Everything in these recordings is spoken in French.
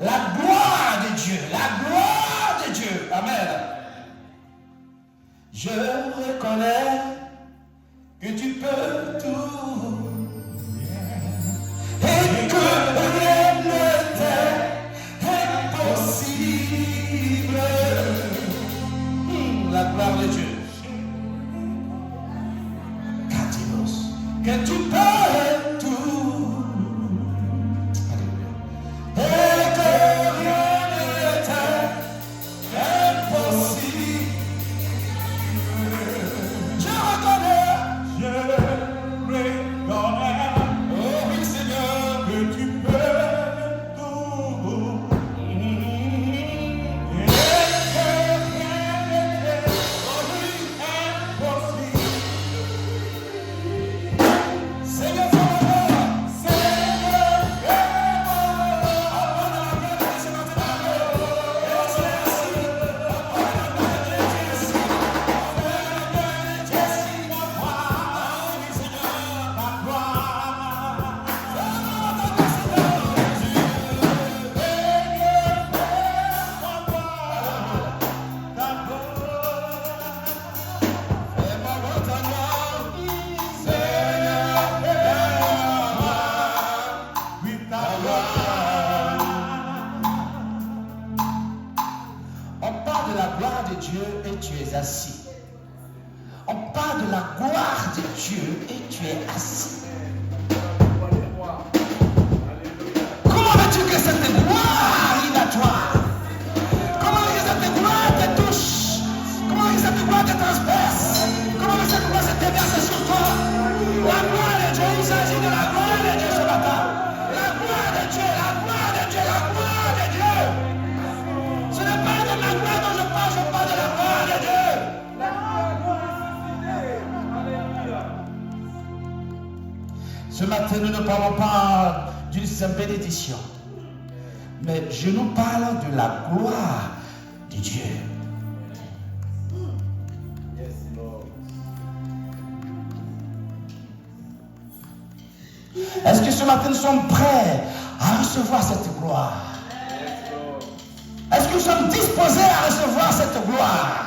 La gloire de Dieu, la gloire de Dieu. Amen. Je reconnais que tu peux tout et que rien ne t'est impossible. La gloire de Dieu. Que tu peux tout. Alléluia. Et que rien ne t'est impossible. Je reconnais. Oh oui Seigneur, que tu peux tout. Et que rien ne t'est impossible. Seigneur, assis. On parle de la gloire de Dieu et tu es assis. Comment veux-tu que cette gloire inatoire, comment que cette gloire te touche, comment que cette gloire te transperce, comment que cette gloire se déverse sur toi? La gloire de Dieu, il s'agit de la gloire de Dieu ce matin. La gloire de Dieu, la gloire de Dieu, la gloire de Dieu. Ce n'est pas de la gloire dont je parle de la gloire de Dieu. Ce matin, nous ne parlons pas d'une simple bénédiction, mais je nous parle de la gloire de Dieu. Est-ce que ce matin, nous sommes prêts à recevoir cette gloire? Est-ce que nous sommes disposés à recevoir cette gloire?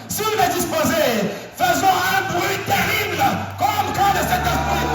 Si vous êtes disposés, faisons un bruit terrible, comme quand le Saint-Esprit.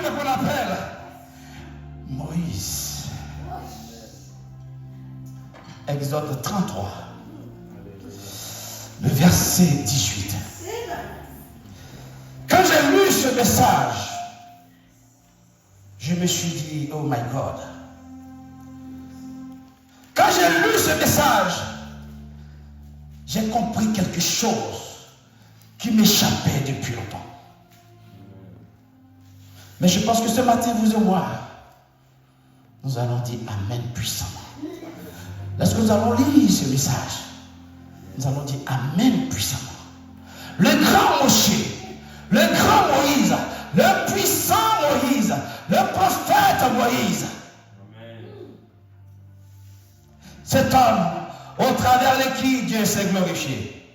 Qu'on appelle Moïse. Exode 33, le verset 18. Quand j'ai lu ce message, je me suis dit, oh my God. Quand j'ai lu ce message, j'ai compris quelque chose qui m'échappait depuis longtemps. Mais je pense que ce matin, vous et moi, nous allons dire Amen puissamment. Lorsque nous allons lire ce message, nous allons dire Amen puissamment. Le grand Moshe, le grand Moïse, le puissant Moïse, le prophète Moïse. Amen. Cet homme, au travers de qui Dieu s'est glorifié,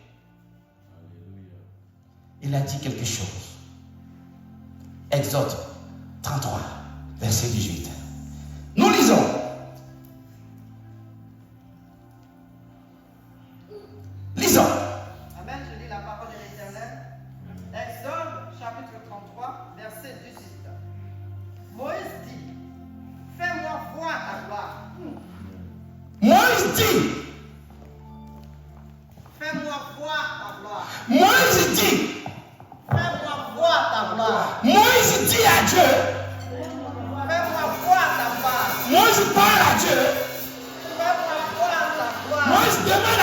il a dit quelque chose. Exode 33, verset 18. Nous lisons. Lisons. Amen, je lis la parole de l'Éternel. Exode, chapitre 33, verset 18. Moïse dit, fais-moi voir ta gloire. Moïse dit, fais-moi voir ta gloire. Moïse dit, fais-moi voir ta gloire. Moïse dit à Dieu, fais-moi voir ta gloire. Moïse parle à Dieu, Fais-moi voir ta gloire. Moïse demande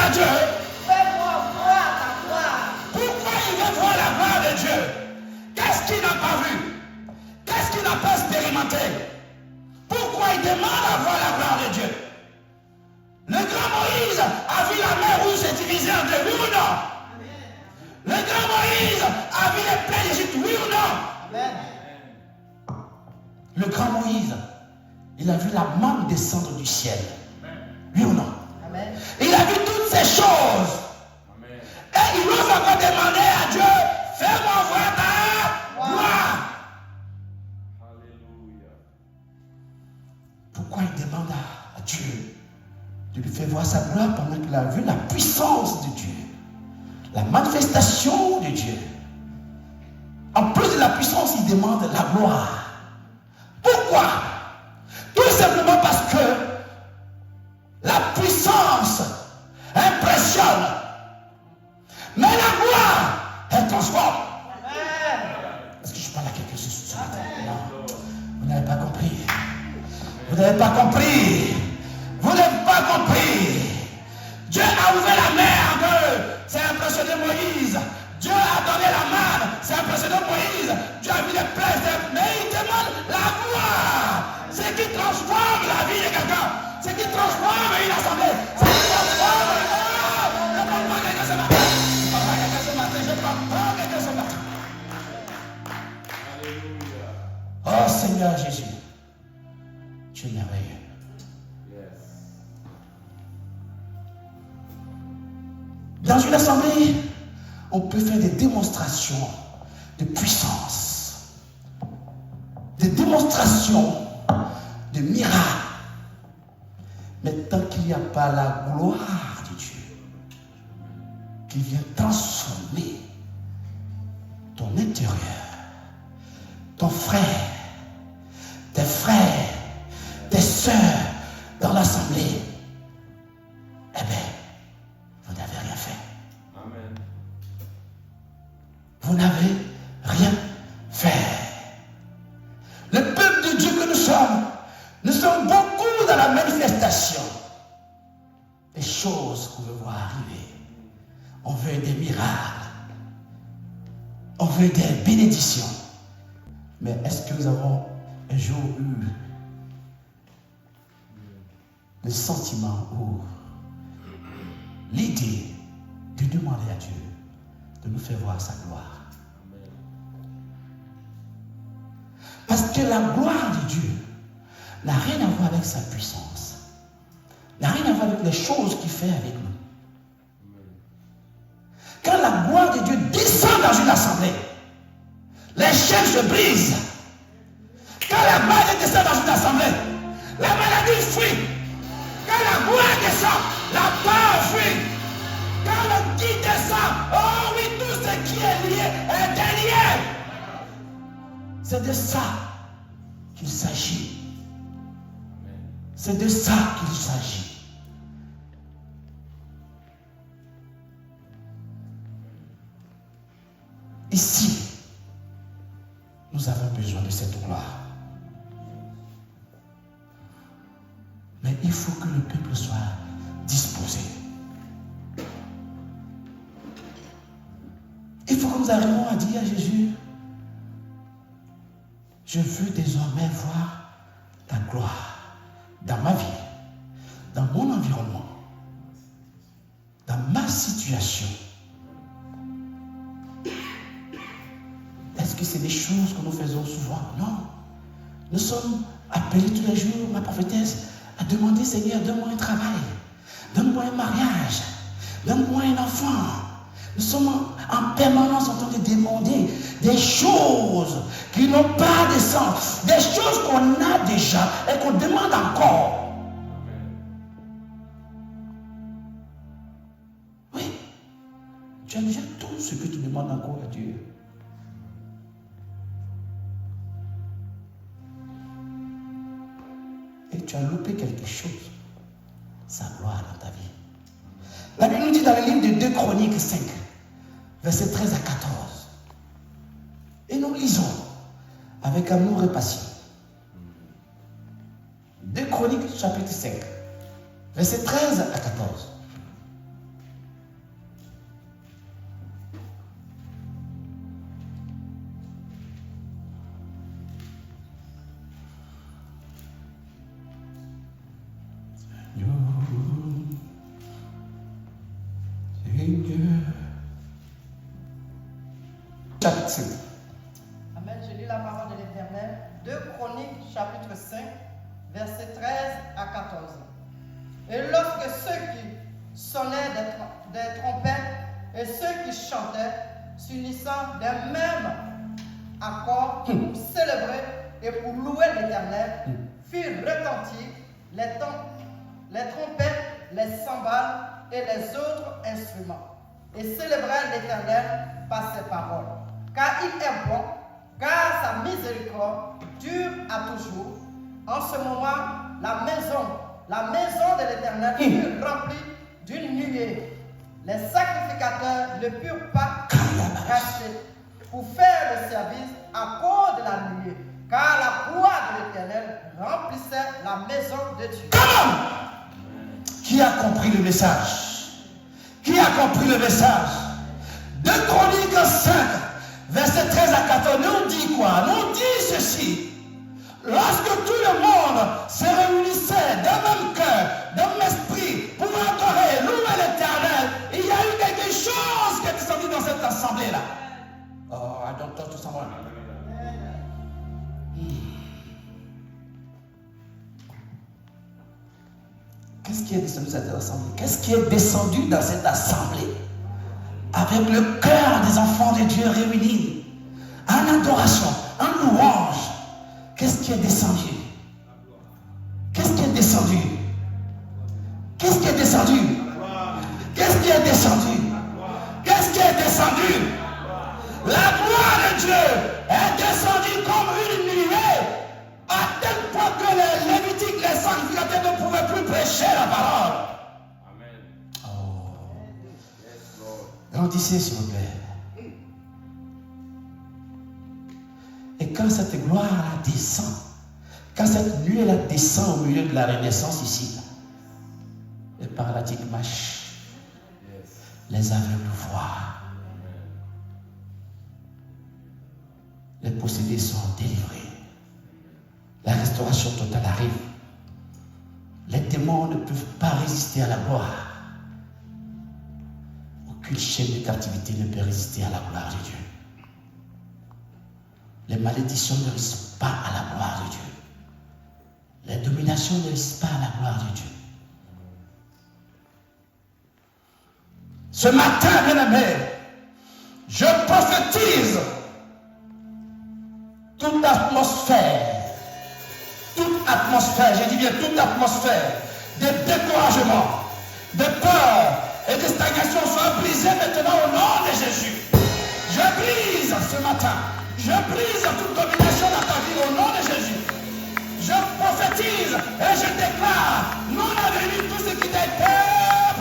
il a vu la manne descendre du ciel. Oui ou non? Amen. Il a vu toutes ces choses. Amen. Et il ose encore demander à Dieu, fais-moi voir ta gloire. Alléluia. Pourquoi il demande à Dieu de lui faire voir sa gloire pendant qu'il a vu la puissance de Dieu, la manifestation de Dieu? En plus de la puissance, il demande la gloire. Pourquoi? Tout simplement parce que la puissance impressionne, mais la gloire, elle transforme. Est-ce que je parle à quelqu'un ce matin? Non. Vous n'avez pas compris. Vous n'avez pas compris. Vous n'avez pas compris. Dieu a ouvert la mer en deux. C'est impressionné Moïse. Dieu a donné la manne. C'est impressionné Moïse. Dieu a vu les plaies. Mais il demande la gloire. C'est qui transforme la vie de quelqu'un. C'est qui transforme une assemblée. C'est qui transforme. Je ne parle pas quelqu'un ce matin. Je ne parle pas quelqu'un ce matin. Je ne parle pas quelqu'un ce matin. Alléluia. Oh Seigneur Jésus. Tu es merveilleux. Yes. Dans une assemblée, on peut faire des démonstrations de puissance, des démonstrations de miracles. Mais tant qu'il n'y a pas la gloire de Dieu, qui vient transformer ton intérieur, ton frère, tes frères, tes sœurs dans l'assemblée, eh bien, vous n'avez rien fait. Amen. Vous n'avez rien fait. Le peuple de Dieu que nous sommes beaucoup dans la manifestation des choses qu'on veut voir arriver. On veut des miracles. On veut des bénédictions. Mais est-ce que nous avons un jour eu le sentiment ou l'idée de demander à Dieu de nous faire voir sa gloire? Parce que la gloire de Dieu n'a rien à voir avec sa puissance, n'a rien à voir avec les choses qu'il fait avec nous. Quand la gloire de Dieu descend dans une assemblée, les chaînes se brisent. Quand la maladie descend dans une assemblée, la maladie fuit. Quand la gloire descend, la peur fuit. Quand le qui descend, oh oui, tout ce qui est lié est lié. C'est de ça qu'il s'agit. C'est de ça qu'il s'agit. Ici, nous avons besoin de cette gloire. Mais il faut que le peuple soit disposé. Il faut que nous arrivions à dire à Jésus, je veux désormais voir ta gloire dans ma vie, dans mon environnement, dans ma situation. Est-ce que c'est des choses que nous faisons souvent? Non. Nous sommes appelés tous les jours, ma prophétesse, à demander, Seigneur, donne-moi un travail, donne-moi un mariage, donne-moi un enfant. Nous sommes en permanence en train de demander des choses qui n'ont pas de sens, des choses qu'on a déjà et qu'on demande encore. Oui, tu as déjà tout ce que tu demandes encore à Dieu. Et tu as loupé quelque chose, sa gloire dans ta vie. La Bible nous dit dans le livre de 2 Chroniques 5, versets 13 à 14. Et nous lisons avec amour et passion. 2 Chroniques chapitre 5, versets 13 à 14. Chapitre 5. Amen. Je lis la parole de l'Éternel. 2 Chroniques, chapitre 5, verset Et lorsque ceux qui sonnaient des trompettes et ceux qui chantaient, s'unissant d'un même accord pour célébrer et pour louer l'Éternel, firent retentir les trompettes, les cymbales et les autres instruments, et célébrèrent l'Éternel par ses paroles. Car il est bon, car sa miséricorde dure à toujours. En ce moment, la maison de l'Éternel fut remplie d'une nuée. Les sacrificateurs ne purent pas rester pour faire le service à cause de la nuée, car la gloire de l'Éternel remplissait la maison de Dieu. Comment? Qui a compris le message? Qui a compris le message? 2 Chroniques 5, verset 13 à 14, nous dit quoi? Nous dit ceci. Lorsque tout le monde se réunissait d'un même cœur, d'un même esprit, pour adorer, louer l'Éternel, il y a eu quelque chose qui est descendu dans cette assemblée-là. Oh, I don't talk to someone. Qu'est-ce qui est descendu dans cette assemblée? Qu'est-ce qui est descendu dans cette assemblée? Avec le cœur des enfants de Dieu réunis, en adoration, en louange. Qu'est-ce qui est descendu? Qu'est-ce qui est descendu? Qu'est-ce qui est descendu? Qu'est-ce qui est descendu? Qu'est-ce qui est descendu? La gloire de Dieu est descendue comme une nuée, à tel point que les Lévitiques, les sacrificateurs ne pouvaient plus prêcher la parole. Amen. Oh. Yes, Lord. Grandissez, s'il vous plaît. Et quand cette gloire descend, quand cette nuée-là descend au milieu de la renaissance ici, les paralytiques marchent, Yes. les aveugles voient, les possédés sont délivrés, la restauration totale arrive, les démons ne peuvent pas résister à la gloire, aucune chaîne de captivité ne peut résister à la gloire de Dieu. Les malédictions ne résistent pas à la gloire de Dieu. Les dominations ne résistent pas à la gloire de Dieu. Ce matin, bien-aimé, je prophétise toute atmosphère, je dis bien toute atmosphère de découragement, de peur et de stagnation soit brisée maintenant au nom de Jésus. Je brise ce matin. Je brise toute domination dans ta vie au nom de Jésus. Je prophétise et je déclare non à venir tout ce qui t'a été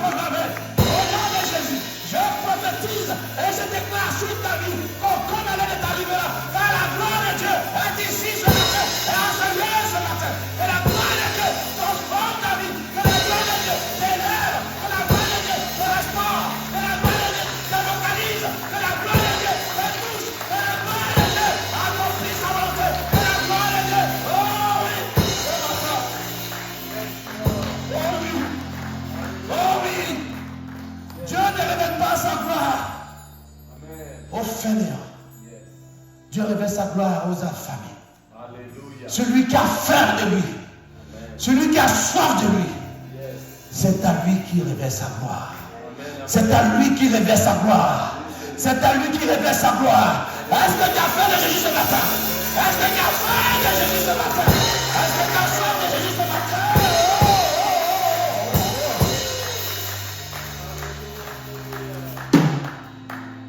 programmé. Au nom de Jésus, je prophétise et je déclare sur ta vie qu'aucun malheur ne t'arrivera. Car la gloire de Dieu est ici ce matin et enseignée ce matin. Que la gloire de Dieu transforme ta vie. Que la gloire de Dieu t'élève. Que la gloire de Dieu te restaure. Que la gloire de Dieu te localise. Que la gloire de Dieu te touche. Que la gloire de Dieu accomplisse sa volonté. Que la gloire de Dieu, oh oui, oh oui, oh oui. Dieu ne révèle pas sa gloire aux fainéants. Dieu révèle sa gloire aux affamés. Alléluia. Celui qui a faim de lui, celui qui a soif de lui, Yes. c'est à lui qui révèle sa gloire. Amen. C'est à lui qui révèle sa gloire. C'est à lui qui révèle sa gloire. Est-ce que tu as faim de Jésus ce matin? Est-ce que tu as faim de Jésus ce matin? Est-ce que tu as soif de Jésus ce matin?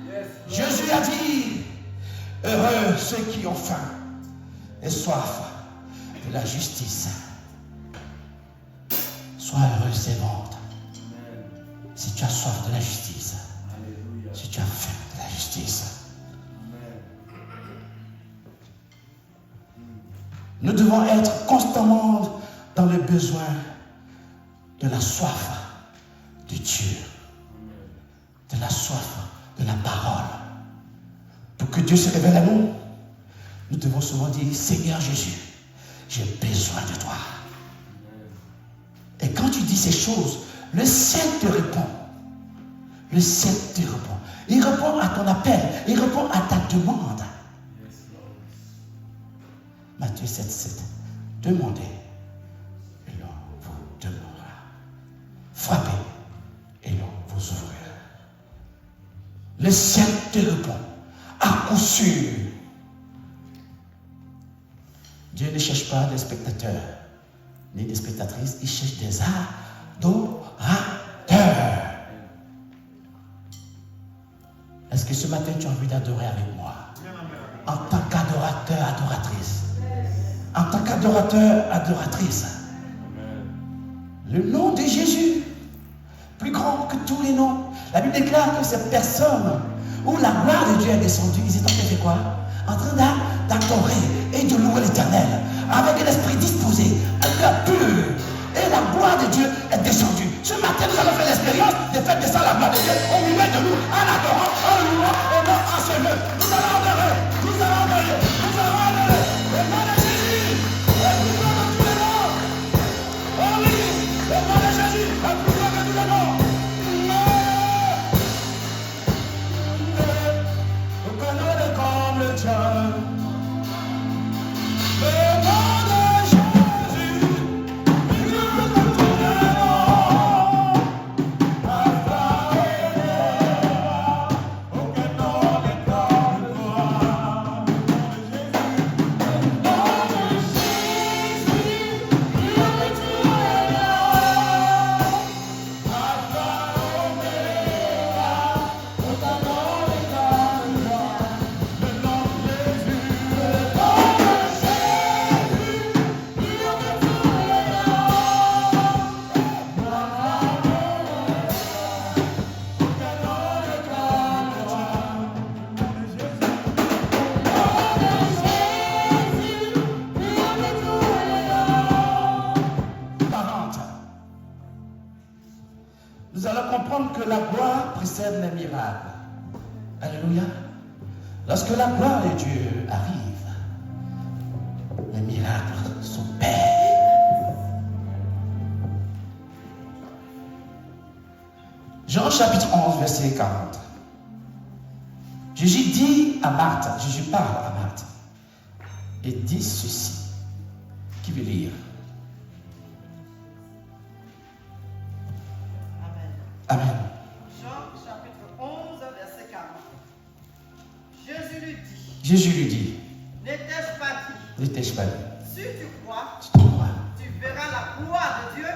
Yes. Jésus a dit, heureux ceux qui ont faim et soif de la justice. Sois heureux, servante. Amen. Si tu as soif de la justice, Alléluia. si tu as faim de la justice. Amen. Nous devons être constamment dans le besoin de la soif de Dieu, de la soif de la parole. Pour que Dieu se révèle à nous, nous devons souvent dire, Seigneur Jésus, j'ai besoin de toi. Et quand tu dis ces choses, le ciel te répond. Le ciel te répond. Il répond à ton appel. Il répond à ta demande. Yes, Lord. Matthieu 7, 7. Demandez, et l'on vous donnera. le ciel te répond. À coup sûr. Dieu ne cherche pas des spectateurs, ni des spectatrices, il cherche des adorateurs. Est-ce que ce matin tu as envie d'adorer avec moi? En tant qu'adorateur, adoratrice. En tant qu'adorateur, adoratrice. Le nom de Jésus, plus grand que tous les noms. La Bible déclare que ces personnes où la gloire de Dieu est descendue, ils étaient en train de faire quoi? En train d'adorer et de louer l'Éternel avec un esprit disposé, un cœur pur. Et la gloire de Dieu est descendue. Ce matin, nous allons faire l'expérience de faire descendre la gloire de Dieu au milieu de nous, en adorant, en louant, au nom en ce lieu. Nous allons adorer, nous allons adorer, nous allons adorer. Le nom de Jésus est plus grand que tous les noms. Oh oui, le nom de Jésus est plus grand que tous les noms. Nous connaissons comme le Dieu. Nous allons comprendre que la gloire précède les miracles. Alléluia. Lorsque la gloire de Dieu arrive, les miracles s'opèrent. Jean chapitre 11, verset 40. Jésus dit à Marthe, Jésus parle à Marthe, et dit ceci. Qui veut lire? Amen. Jean chapitre 11, verset 40. Jésus lui dit, n'étais-je pas dit? n'étais-je pas dit? Si tu crois, tu verras la gloire de Dieu.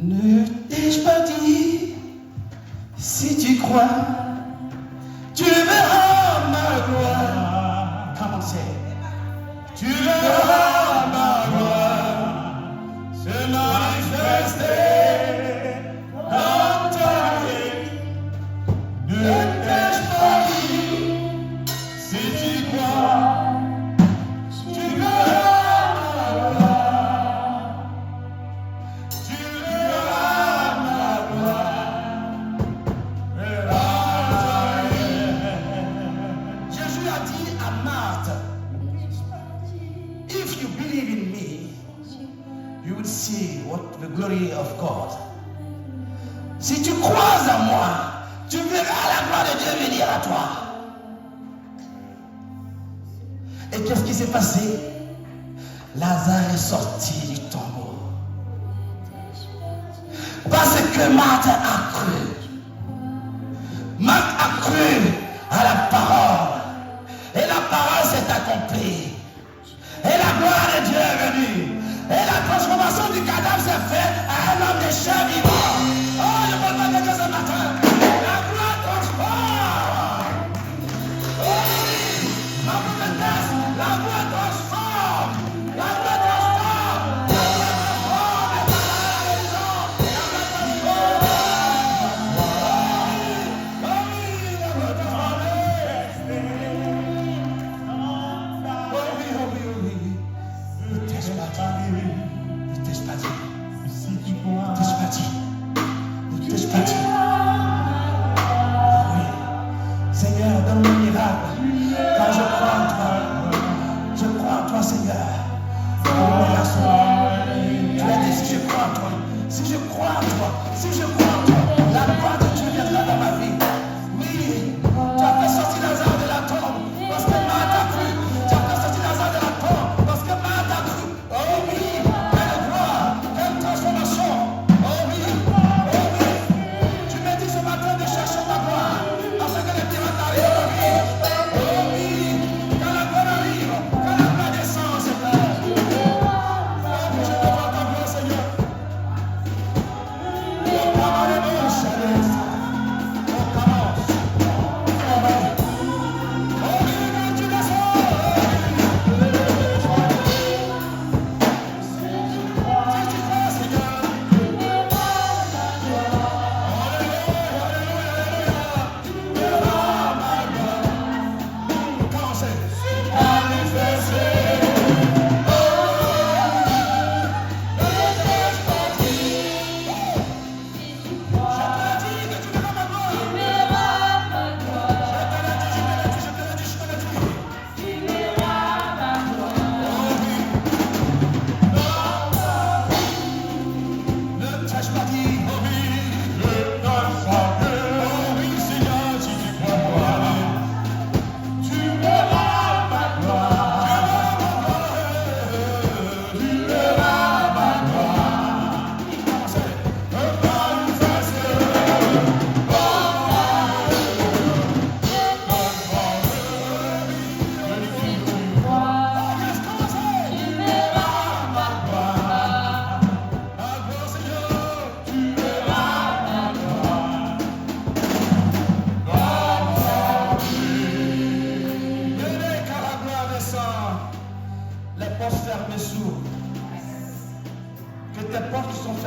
Ne t'ai-je pas dit, si tu crois, tu verras ma gloire. Comment c'est? Tu verras ma gloire se manifester dans ta vie. Ne t'ai-je pas dit, si tu crois, tu verras ma gloire. Tu verras ma gloire. Jésus a dit à Marthe, if you believe in me, you will see what the glory of God. Si tu crois en moi, tu verras la gloire de Dieu venir à toi. Et qu'est-ce qui s'est passé? Lazare est sorti du tombeau. Parce que Marthe a cru. Marthe a cru à la parole. Et la parole s'est accomplie. Et la gloire de Dieu est venue. Et la transformation du cadavre s'est faite à un homme de chair vivant. Oh, je peux pas dire ce matin. La gloire transforme. Oh oui, ma prophétesse, la gloire transforme. La gloire transforme. La gloire transforme. La gloire transforme. Oh oui, la gloire transforme.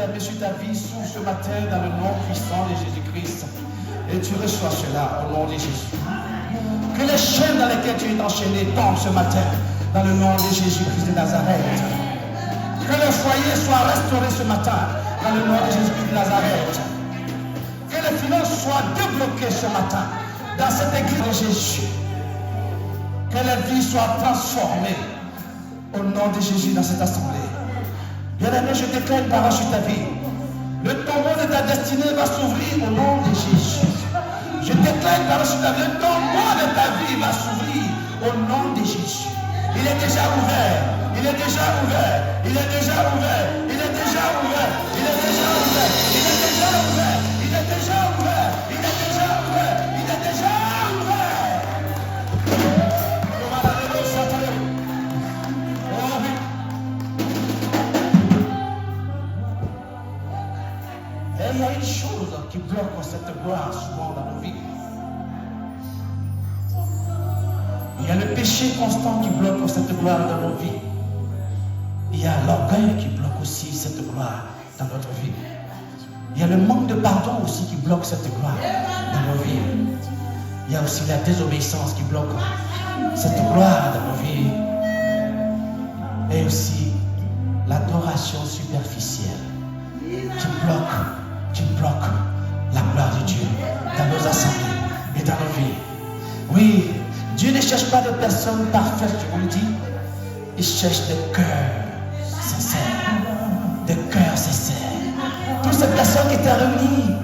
fermer sur ta vie s'ouvre ce matin dans le nom puissant de Jésus-Christ. Et tu reçois cela au nom de Jésus. Que les chaînes dans lesquelles tu es enchaîné tombent ce matin dans le nom de Jésus-Christ de Nazareth. Que le foyer soit restauré ce matin dans le nom de Jésus-Christ de Nazareth. Que les finances soient débloquées ce matin dans cette église de Jésus. Que les vies soient transformées au nom de Jésus dans cette assemblée. Bien-aimé, je déclare une parole sur ta vie. Le tombeau de ta destinée va s'ouvrir au nom de Jésus. Je déclare une parole sur ta vie. Le tombeau de ta vie va s'ouvrir au nom de Jésus. Il est déjà ouvert. Il est déjà ouvert. Il est déjà ouvert. Il est déjà ouvert. Il est déjà ouvert. Il est déjà ouvert. Il est déjà ouvert. Il est déjà ouvert. Il est déjà ouvert. Oh oui. Et il y a une chose qui bloque cette gloire souvent dans nos vies. Il y a le péché constant qui bloque cette gloire dans nos vies. Il y a l'orgueil qui bloque aussi cette gloire dans notre vie. Il y a le manque de pardon aussi qui bloque cette gloire dans nos vies. Il y a aussi la désobéissance qui bloque cette gloire dans nos vies. Et aussi l'adoration superficielle qui bloque la gloire de Dieu dans nos assemblées et dans nos vies. Oui, Dieu ne cherche pas de personnes parfaites, je vous le dis. Il cherche des cœurs sincères. Des cœurs sincères. Toutes ces personnes qui étaient réunies,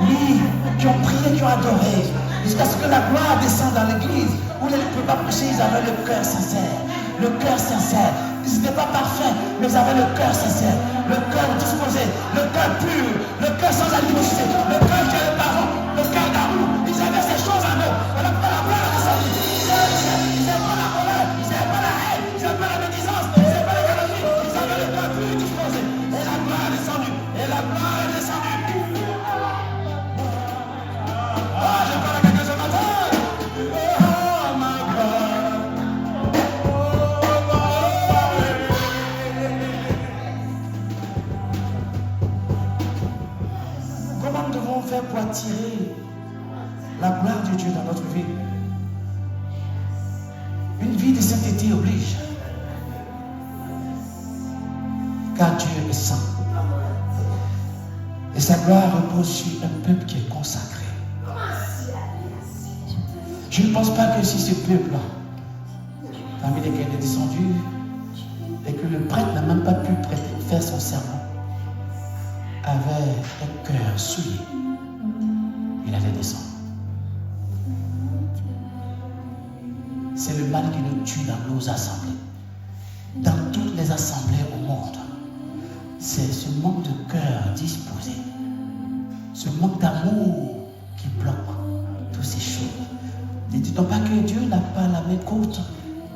oui, qui ont prié, qui ont adoré, jusqu'à ce que la gloire descende dans l'église, où ils ne pouvaient pas prêcher, ils avaient le cœur sincère. Le cœur sincère. Ils n'étaient pas parfaits, mais ils avaient le cœur sincère, le cœur disposé, le cœur pur, le cœur sans animosité, le cœur qui a le pardon, le cœur d'amour. Ils avaient ces choses en eux. On n'a pas la gloire de sa vie. Ils n'avaient pas la colère, ils n'avaient pas la haine, ils n'avaient pas la médisance, ils n'avaient pas la calomnie. Ils avaient le cœur pur disposé. Et la gloire est descendue. Et la gloire est descendue. Ah, je parle à quelqu'un ce matin. Oh my God. Comment nous devons faire pour attirer la gloire de Dieu dans notre vie? Une vie de sainteté oblige. Car Dieu est saint. Et sa gloire repose sur un peuple qui est consacré. Je ne pense pas que si ce peuple-là, parmi lesquels il est descendu, et que le prêtre n'a même pas pu faire son serment, avait un cœur souillé, il allait descendre. C'est le mal qui nous tue dans nos assemblées. Dans toutes les assemblées au monde. C'est ce manque de cœur disposé. Ce manque d'amour qui bloque toutes ces choses. Ne dit-on pas que Dieu n'a pas la main courte,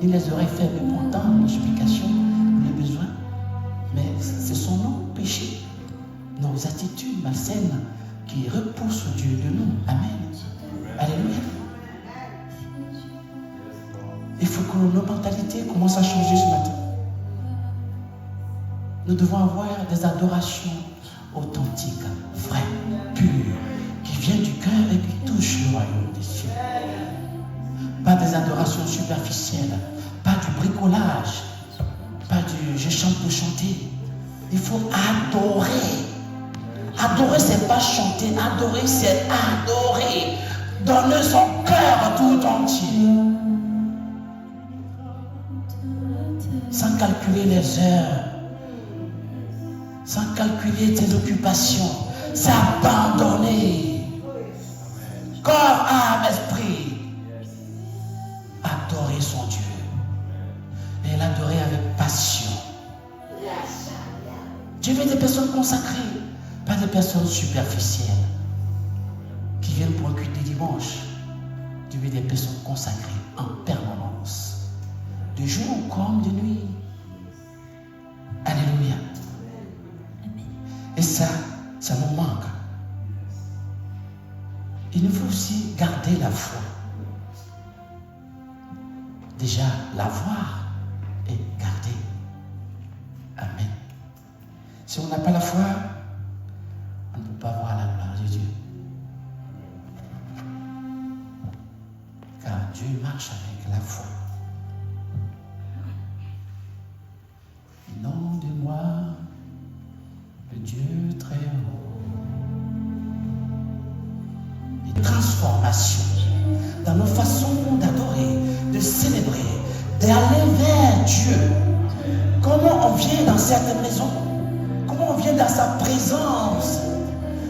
ni les oreilles faibles, mais pourtant nos supplications, nos besoins. Mais ce sont nos péchés, nos attitudes malsaines qui repoussent Dieu de nous. Amen. Alléluia. Il faut que nos mentalités commencent à changer ce matin. Nous devons avoir des adorations authentiques, vraies, pures, qui viennent du cœur et qui touchent le royaume des cieux. Pas des adorations superficielles, pas du bricolage, pas du je chante pour chanter. Il faut adorer. Adorer, c'est pas chanter. Adorer, c'est adorer. Donner son cœur tout entier. Sans calculer les heures, sans calculer tes occupations, s'abandonner, corps, âme, esprit, adorer son Dieu et l'adorer avec passion. Dieu veut des personnes consacrées, pas des personnes superficielles qui viennent pour un culte du dimanche. Dieu veut des personnes consacrées en permanence. De jour comme de nuit. Alléluia. Et ça nous manque. Il nous faut aussi garder la foi. Déjà, l'avoir et garder. Amen. Si on n'a pas la foi, Dieu marche avec la foi. Inonde-moi le Dieu très haut. Une transformation dans nos façons d'adorer, de célébrer, d'aller vers Dieu. Comment on vient dans cette maison, comment on vient dans sa présence,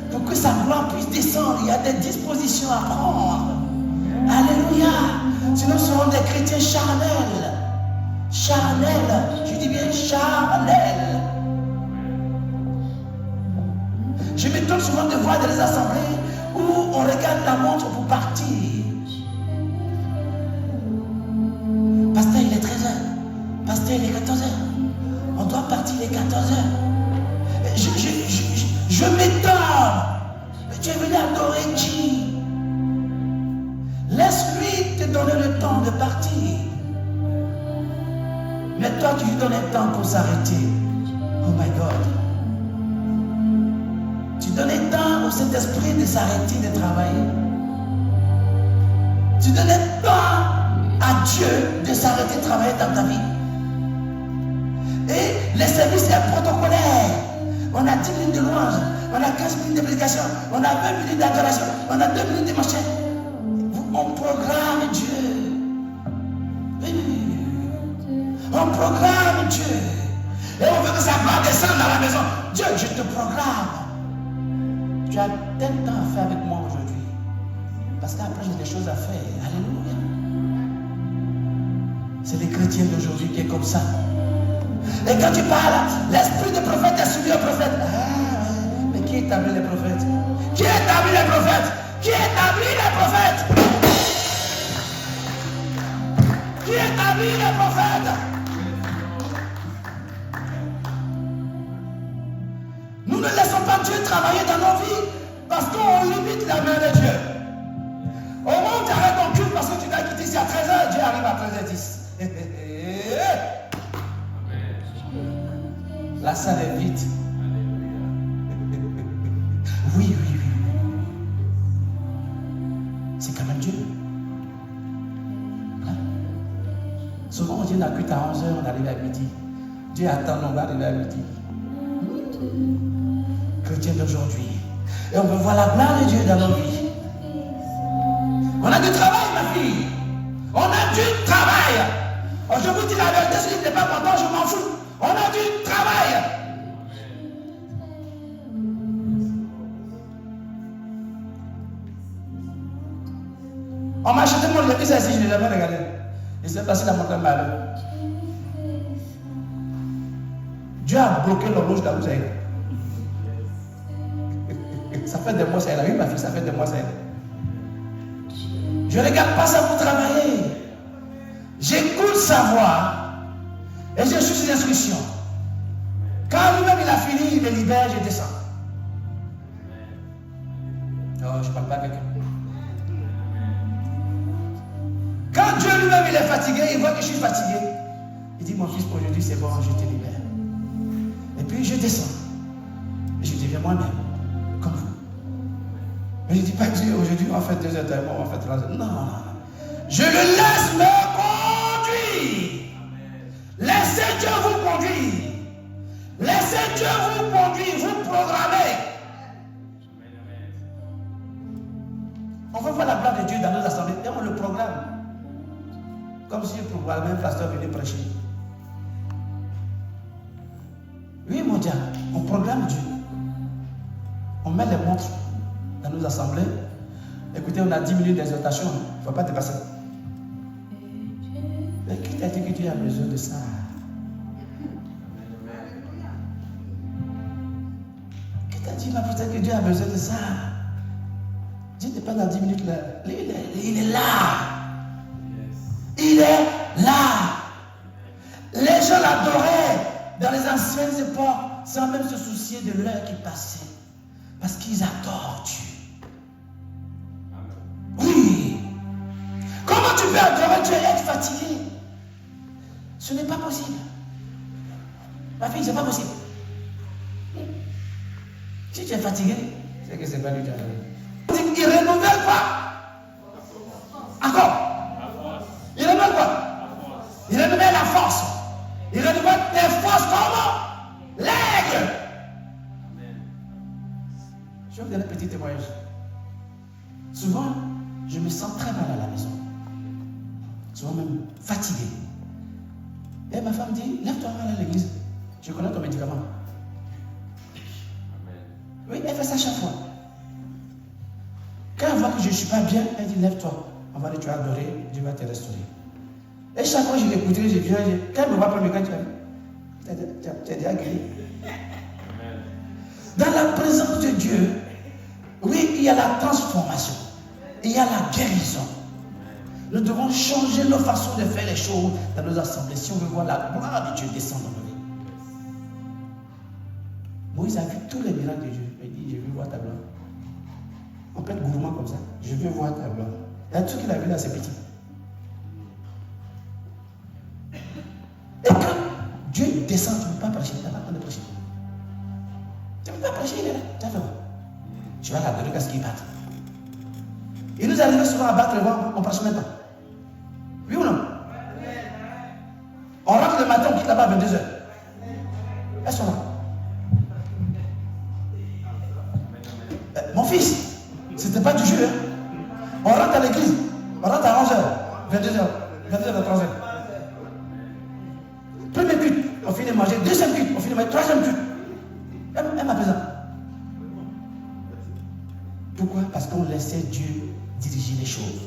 pour que sa gloire puisse descendre. Il y a des dispositions à prendre. Alléluia. Sinon, nous serons des chrétiens charnels. Charnels. Je dis bien charnels. Je m'étonne souvent de voir dans les assemblées où on regarde la montre pour partir. Pasteur, il est 13h. Pasteur, il est 14h. On doit partir les 14h. Je m'étonne. Mais tu es venu adorer qui? Laisse-lui te donner le temps de partir. Mais toi, tu lui donnes le temps pour s'arrêter. Oh my God. Tu donnes le temps au Saint-Esprit de s'arrêter de travailler. Tu donnes le temps à Dieu de s'arrêter de travailler dans ta vie. Et les services sont protocolaires. On a 10 minutes de louange, on a 15 minutes de prédication, on a 20 minutes d'adoration, on a 2 minutes de machin. On programme Dieu. On programme Dieu. Et on veut que ça va descendre dans la maison. Dieu, je te programme. Tu as tel temps à faire avec moi aujourd'hui. Parce qu'après, j'ai des choses à faire. Alléluia. C'est les chrétiens d'aujourd'hui qui est comme ça. Et quand tu parles, l'esprit de prophète est soumis au prophète. Mais qui établit les prophètes? Qui établit les prophètes? Qui établit les prophètes? Qui établit les prophètes? Nous ne laissons pas Dieu travailler dans nos vies parce qu'on limite la main de Dieu. Au moment où tu arrêtes ton culte parce que tu vas quitter ici à 13h, Dieu arrive à 13h10. La salle est vide. Oui. C'est quand même Dieu. Hein? Souvent, Dieu n'a culte à 11h, on arrive à midi. Dieu attend, on va arriver à midi. Chrétien d'aujourd'hui. Et on veut voir la gloire de Dieu dans nos vies. On a du travail, ma fille. On a du travail. Oh, je vous dis la vérité, si tu n'es pas content, je m'en fous. On a du travail. On m'a acheté mon église ici, je ne l'ai jamais regardé. Il s'est passé la montagne malheur. Dieu a bloqué l'horloge là où ça est. Ça fait des mois ça est là. Oui, ma fille, ça fait des mois ça est là. Je ne regarde pas ça pour travailler. J'écoute sa voix et je suis ses instructions. Quand lui-même il a fini, il me libère, je descends. Oh, je ne parle pas avec lui. Quand Dieu lui-même il est fatigué, il voit que je suis fatigué. Il dit, mon fils, pour aujourd'hui c'est bon, je te libère. Et puis je descends. Et je deviens moi-même, comme vous. Mais je ne dis pas Dieu, aujourd'hui on va faire 2 heures, on va faire 3 heures. Non. Je le laisse me conduire. Laissez Dieu vous conduire. Laissez Dieu vous conduire, vous programmer. On veut voir la gloire de Dieu dans nos assemblées et on le programme. Comme si le programme, un pasteur venait prêcher. Oui, mon Dieu, on programme Dieu. On met les montres dans nos assemblées. Écoutez, on a 10 minutes d'exhortation. Il ne faut pas dépasser. Mais qui t'a dit que Dieu a besoin de ça? Qui t'a dit, ma petite, que Dieu a besoin de ça? Dieu n'est pas dans 10 minutes là. Il est là. Il est là. Les gens l'adoraient dans les anciennes époques sans même se soucier de l'heure qui passait. Parce qu'ils adorent Dieu. Oui. Comment tu peux adorer Dieu et être fatigué? Ce n'est pas possible. Ma fille, ce n'est pas possible. Si tu es fatigué, c'est que ce n'est pas lui qui a donné. Il renouvelle quoi? Encore. Il renouvelle la force. Il renouvelle tes forces comme l'aigle. Je vais vous donner un petit témoignage. Souvent, je me sens très mal à la maison. Souvent même fatigué. Et ma femme dit, lève-toi, va à l'église. Je connais ton médicament. Oui, elle fait ça chaque fois. Quand elle voit que je ne suis pas bien, elle dit, lève-toi. On va dire, tu as adoré, Dieu va te restaurer. Et chaque fois que je l'écouterai, je viens, quand elle me voit premier, quand tu as déjà guéri. Dans la présence de Dieu, oui, il y a la transformation. Il y a la guérison. Nous devons changer nos façons de faire les choses dans nos assemblées si on veut voir la gloire de Dieu descendre dans nos vies. Moïse a vu tous les miracles de Dieu. Il dit, je veux voir ta gloire. On peut être gourmand comme ça. Je veux voir ta gloire. Il y a tout qu'il a vu là, c'est petit. Et quand Dieu descend, tu ne peux pas prêcher. Tu n'as pas le temps de prêcher. Tu ne peux pas prêcher, il est là. Tu as fait quoi? Tu vas l'adorer parce qu'il batte. Il nous arrive souvent à battre le vent, on ne prêche même pas. Oui ou non? On rentre le matin, on quitte là-bas à 22h. Elles sont là. Mon fils, c'était pas du jeu. Hein? On rentre à l'église, on rentre à 11h, 22h, 22h, 3h. Premier culte, on finit de manger. Deuxième culte, on finit de manger. Troisième culte. Elle m'a besoin. Pourquoi? Parce qu'on laissait Dieu diriger les choses.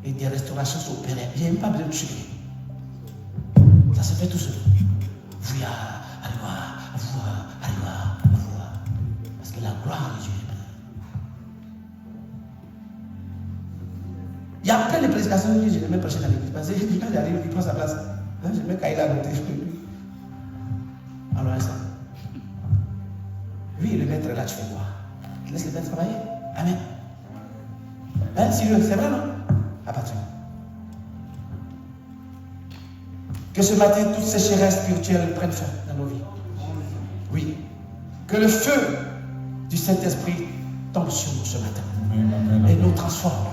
Et des restaurations s'opéraient. Il n'y a même pas besoin de suivre. Ça se fait tout seul. Vous, allez voir, allez voir. Parce que la gloire de Dieu est pleine. Il y a plein de prédications que je n'ai même prêché dans l'église. Parce que quand j'arrive, il prend sa place. Je mets Kaïla à côté. Alors, ça. Oui, le maître est là, tu fais quoi? Laisse le maître travailler. Amen. Hein, sérieux, c'est vrai, non? À partir. Que ce matin, toutes ces chairesses spirituelles prennent fin dans nos vies. Oui. Que le feu du Saint-Esprit tombe sur nous ce matin. Et nous transforme.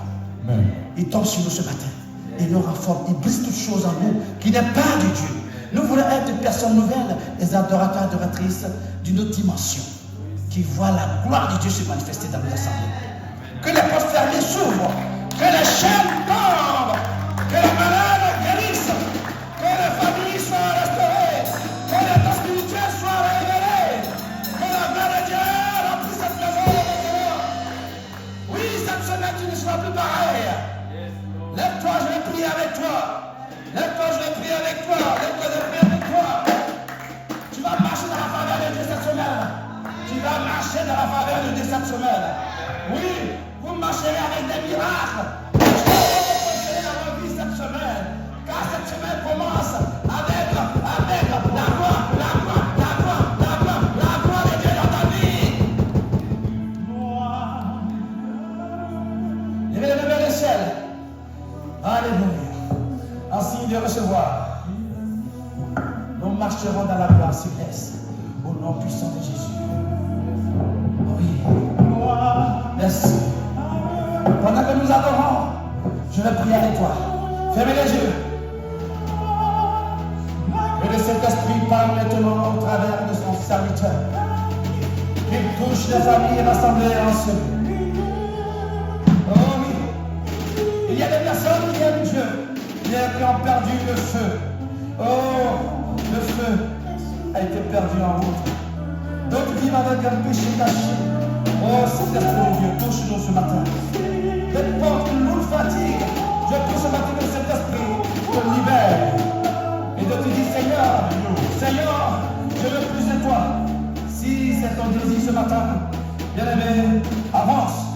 Il tombe sur nous ce matin. Et nous renforce. Il brise toutes choses en nous qui n'est pas de Dieu. Nous voulons être des personnes nouvelles, des adorateurs, adoratrices d'une autre dimension, qui voient la gloire de Dieu se manifester dans nos assemblées. Que les portes fermées s'ouvrent, que les chaînes tombent, que les malades guérissent, que les familles soient restaurées, que les dons spirituels soient révélés, que la main de Dieu remplisse cette maison maintenant. Oui, cette semaine tu ne seras plus pareil. Lève-toi, je vais prier avec toi. Lève-toi, je vais prier avec toi. Lève-toi, je vais prier avec toi. Tu vas marcher dans la faveur de Dieu cette semaine. Tu vas marcher dans la faveur de Dieu cette semaine. Oui, vous marcherez avec des miracles. Je vais dans vos vies cette semaine. Car cette semaine commence avec la gloire de Dieu dans ta vie. Levez le ciel. Alléluia. En signe de recevoir, nous marcherons dans la gloire céleste au nom puissant de Jésus. Oui. Merci. Pendant que nous adorons, je vais prier avec toi. Fermez les yeux. Que le Saint-Esprit parle maintenant au travers de son serviteur. Qu'il touche les familles rassemblées ensemble. Oh oui. Il y a des personnes qui aiment Dieu, qui ont perdu le feu. Oh, le feu a été perdu en route. D'autres vivent avec un péché caché. Oh, Saint-Esprit de Dieu, touche-nous ce matin. Peu importe une lourde fatigue, je prie ce matin que Saint-Esprit te libère. Et de te dire, Seigneur, je veux plus de toi. Si c'est ton désir ce matin, bien-aimé, avance.